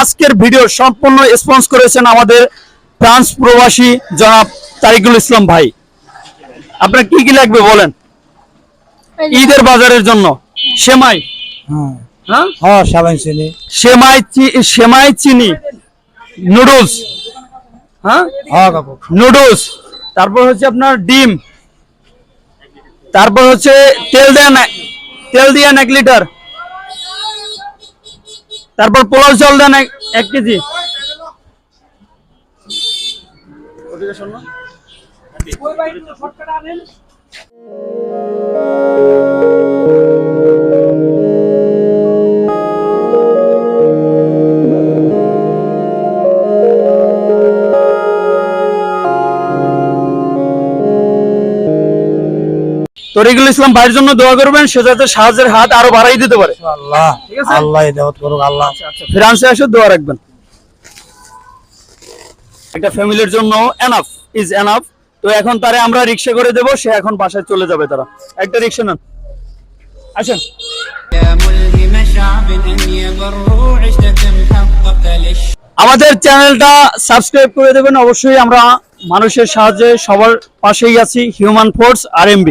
আজকের ভিডিও সম্পূর্ণ স্পন্সর করেছেন আমাদের ফ্রান্স প্রবাসী জনাব তারিকুল ইসলাম ভাই। আপনার কি কি লাগবে বলেন ঈদের বাজারের জন্য? সেমাই, হ্যাঁ হ্যাঁ সাবান চিনি, সেমাই চিনি, নুডলস, হ্যাঁ হ্যাঁ কাকু, নুডলস, তারপর হচ্ছে আপনার ডিম, তারপর হচ্ছে তেল দেন 1 লিটার, তারপর পোলাও চাল দেন 1 কেজি। তরিকুল ইসলাম ভাইয়ের জন্য দোয়া করবেন, সে যাতে সাহায্যের হাত আরো বাড়াই দিতে পারে। আল্লাহ ঠিক আছে, আল্লাহ ইদায়ত করুক আল্লাহ। ফ্রান্সে এসে দোয়া রাখবেন। একটা ফ্যামিলির জন্য এনাফ ইজ এনাফ। তো এখন তারে আমরা রিকশা করে দেব, সে এখন বাসায় চলে যাবে। তারা একটা রিকশা নেন, আসেন। আমাদের চ্যানেলটা সাবস্ক্রাইব করে দেবেন অবশ্যই। আমরা মানুষের সাহায্যে সবার পাশেই আছি, হিউম্যান ফোর্স RMB।